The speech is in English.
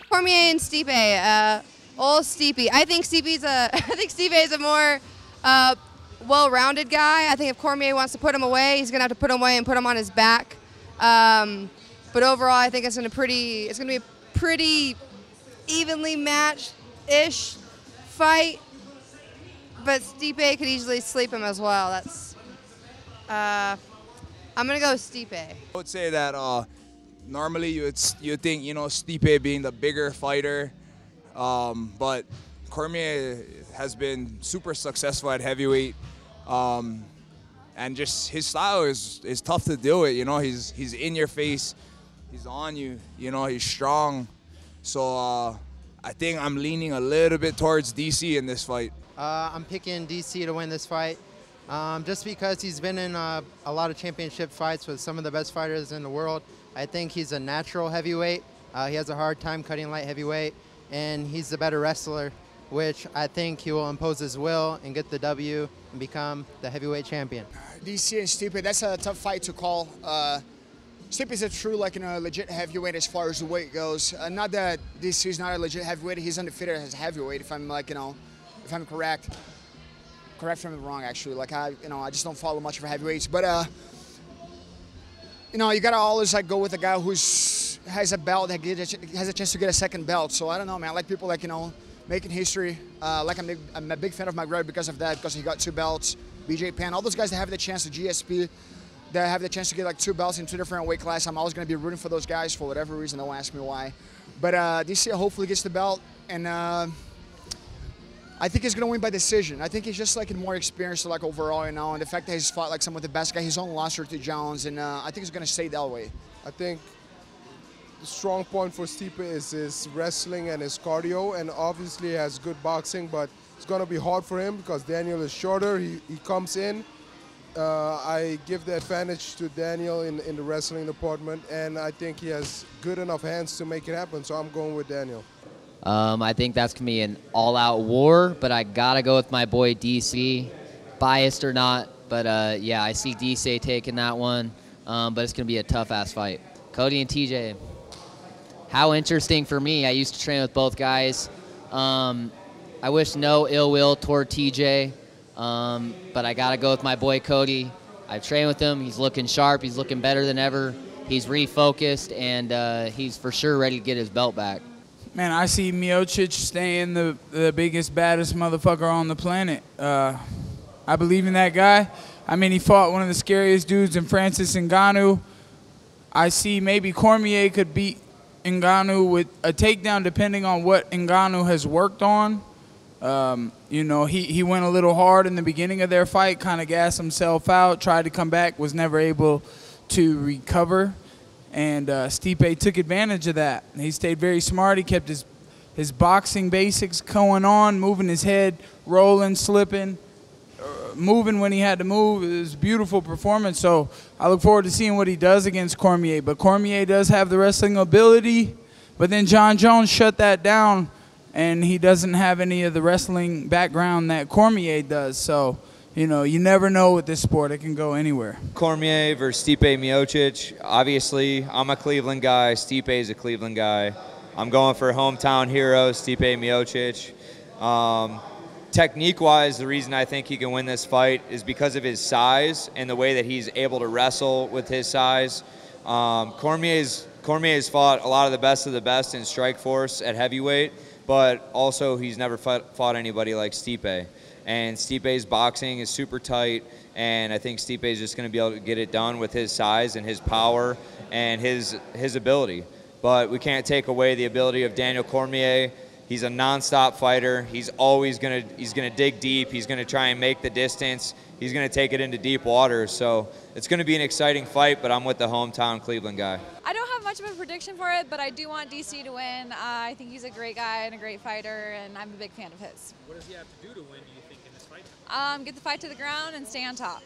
Cormier and Stipe, old Stipe. I think Stipe is a more well-rounded guy. I think if Cormier wants to put him away, he's gonna have to put him away and put him on his back. But overall, I think it's gonna be a pretty evenly matched-ish fight. But Stipe could easily sleep him as well. I'm gonna go with Stipe. I would say that normally you think, you know, Stipe being the bigger fighter, but Cormier has been super successful at heavyweight, and just his style is tough to deal with. You know, he's in your face, he's on you. You know, he's strong. So I think I'm leaning a little bit towards DC in this fight. I'm picking DC to win this fight. Just because he's been in a lot of championship fights with some of the best fighters in the world. I think he's a natural heavyweight. He has a hard time cutting light heavyweight, and he's the better wrestler, which I think he will impose his will and get the W and become the heavyweight champion. DC and Stipe, that's a tough fight to call. Stipe is a true, legit heavyweight as far as the weight goes. Not that DC is not a legit heavyweight. He's undefeated as a heavyweight, if I'm if I'm correct. Correct me if I'm wrong, actually. I just don't follow much for heavyweights. But you gotta always go with a guy who's has a belt that has a chance to get a second belt. So I don't know, man. I like people making history. I'm a big fan of McGregor because of that, because he got 2 belts. BJ Penn, all those guys that have the chance to GSP, that have the chance to get 2 belts in 2 different weight classes. I'm always gonna be rooting for those guys for whatever reason. Don't ask me why. But DC hopefully gets the belt, and I think he's going to win by decision. I think he's just more experienced overall, and the fact that he's fought some of the best guys, his own loss to Jones, and I think he's going to stay that way. I think the strong point for Stipe is his wrestling and his cardio, and obviously he has good boxing, but it's going to be hard for him because Daniel is shorter. He comes in. I give the advantage to Daniel in the wrestling department, and I think he has good enough hands to make it happen, so I'm going with Daniel. I think that's going to be an all-out war, but I got to go with my boy DC, biased or not. But, yeah, I see DC taking that one, but it's going to be a tough-ass fight. Cody and TJ, how interesting for me. I used to train with both guys. I wish no ill will toward TJ, but I got to go with my boy Cody. I've trained with him. He's looking sharp. He's looking better than ever. He's refocused, and he's for sure ready to get his belt back. Man, I see Miocic staying the biggest, baddest motherfucker on the planet. I believe in that guy. I mean, he fought one of the scariest dudes in Francis Ngannou. I see maybe Cormier could beat Ngannou with a takedown depending on what Ngannou has worked on. He went a little hard in the beginning of their fight, kind of gassed himself out, tried to come back, was never able to recover. And Stipe took advantage of that. He stayed very smart. He kept his boxing basics going on, moving his head, rolling, slipping, moving when he had to move. It was a beautiful performance. So I look forward to seeing what he does against Cormier. But Cormier does have the wrestling ability. But then John Jones shut that down, and he doesn't have any of the wrestling background that Cormier does. So, you never know with this sport. It can go anywhere. Cormier versus Stipe Miocic. Obviously, I'm a Cleveland guy. Stipe is a Cleveland guy. I'm going for hometown hero, Stipe Miocic. Technique-wise, the reason I think he can win this fight is because of his size and the way that he's able to wrestle with his size. Cormier's fought a lot of the best in Strikeforce at heavyweight, but also he's never fought anybody like Stipe. And Stipe's boxing is super tight, and I think Stipe is just going to be able to get it done with his size and his power and his ability. But we can't take away the ability of Daniel Cormier. He's a nonstop fighter. He's always gonna dig deep. He's gonna try and make the distance. He's gonna take it into deep waters. So it's gonna be an exciting fight, but I'm with the hometown Cleveland guy. I don't have much of a prediction for it, but I do want DC to win. I think he's a great guy and a great fighter, and I'm a big fan of his. What does he have to do to win, do you think, in this fight? Get the fight to the ground and stay on top.